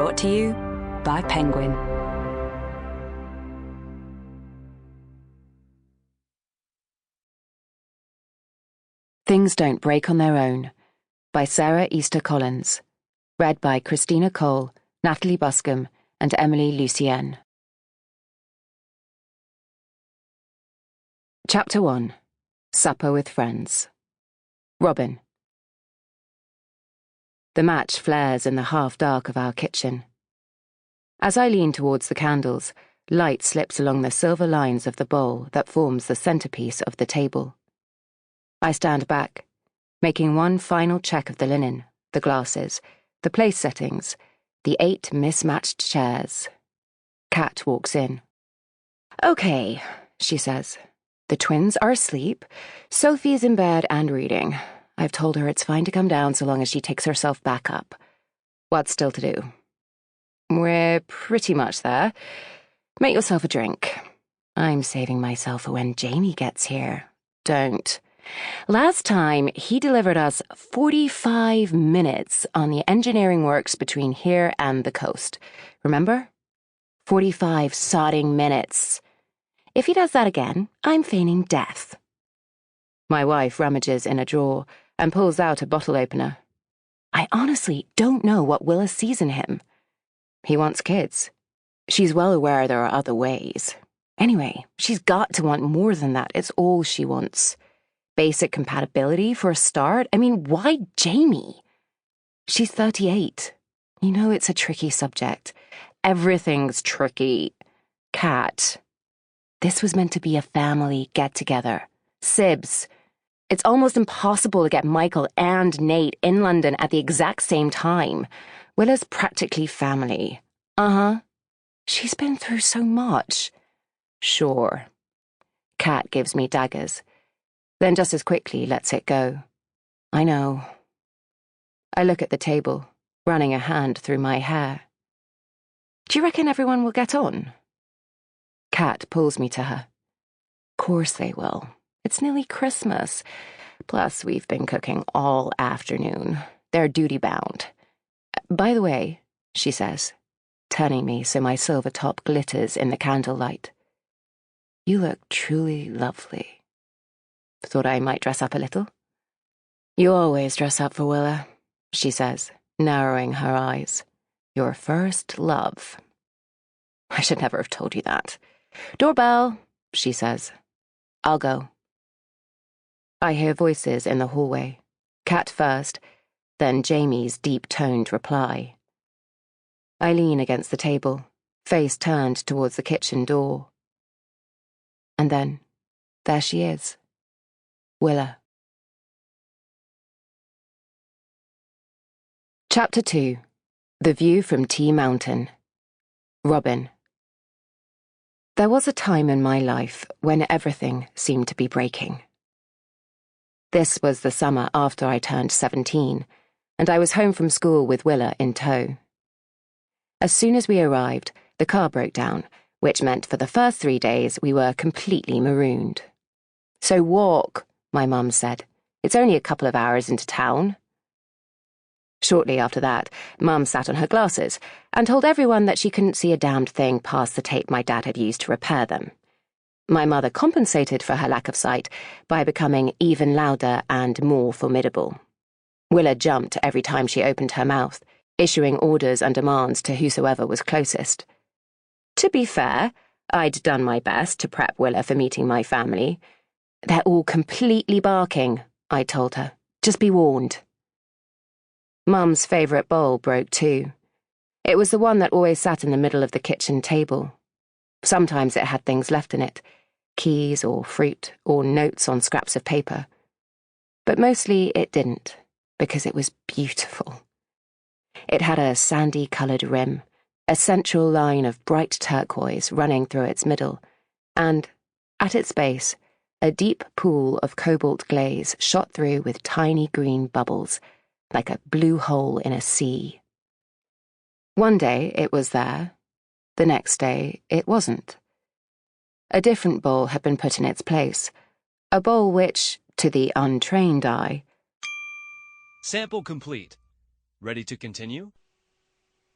Brought to you by Penguin. Things Don't Break on Their Own by Sarah Easter Collins. Read by Christina Cole, Nathalie Buscombe, and Emily Lucienne. Chapter 1. Supper with Friends. Robin. The match flares in the half-dark of our kitchen. As I lean towards the candles, light slips along the silver lines of the bowl that forms the centerpiece of the table. I stand back, making one final check of the linen, the glasses, the place settings, the 8 mismatched chairs. Kat walks in. "Okay," she says. "The twins are asleep. Sophie's in bed and reading. I've told her it's fine to come down so long as she takes herself back up. What's still to do?" "We're pretty much there. Make yourself a drink." "I'm saving myself for when Jamie gets here." "Don't. Last time, he delivered us 45 minutes on the engineering works between here and the coast. Remember? 45 sodding minutes. If he does that again, I'm feigning death." My wife rummages in a drawer and pulls out a bottle opener. "I honestly don't know what Willa sees in him." "He wants kids. She's well aware there are other ways. Anyway, she's got to want more than that. It's all she wants. Basic compatibility for a start. I mean, why Jamie? She's 38. You know it's a tricky subject. Everything's tricky. Kat. This was meant to be a family get-together. Sibs. It's almost impossible to get Michael and Nate in London at the exact same time. Willa's practically family. Uh-huh. She's been through so much." "Sure." Kat gives me daggers, then just as quickly lets it go. "I know." I look at the table, running a hand through my hair. "Do you reckon everyone will get on?" Kat pulls me to her. "Course they will. It's nearly Christmas. Plus, we've been cooking all afternoon. They're duty-bound. By the way," she says, turning me so my silver top glitters in the candlelight, "you look truly lovely. Thought I might dress up a little?" "You always dress up for Willa," she says, narrowing her eyes. "Your first love." I should never have told you that. "Doorbell," she says. "I'll go." I hear voices in the hallway. Kat first, then Jamie's deep-toned reply. I lean against the table, face turned towards the kitchen door. And then, there she is. Willa. Chapter 2. The View from Tea Mountain. Robin. There was a time in my life when everything seemed to be breaking. This was the summer after I turned 17, and I was home from school with Willa in tow. As soon as we arrived, the car broke down, which meant for the first 3 days we were completely marooned. "So walk," my mum said. "It's only a couple of hours into town." Shortly after that, Mum sat on her glasses and told everyone that she couldn't see a damned thing past the tape my dad had used to repair them. My mother compensated for her lack of sight by becoming even louder and more formidable. Willa jumped every time she opened her mouth, issuing orders and demands to whosoever was closest. To be fair, I'd done my best to prep Willa for meeting my family. "They're all completely barking," I told her. "Just be warned." Mum's favourite bowl broke too. It was the one that always sat in the middle of the kitchen table. Sometimes it had things left in it, keys or fruit or notes on scraps of paper. But mostly it didn't, because it was beautiful. It had a sandy-coloured rim, a central line of bright turquoise running through its middle, and, at its base, a deep pool of cobalt glaze shot through with tiny green bubbles, like a blue hole in a sea. One day it was there, the next day it wasn't. A different bowl had been put in its place, a bowl which, to the untrained eye... Sample complete. Ready to continue?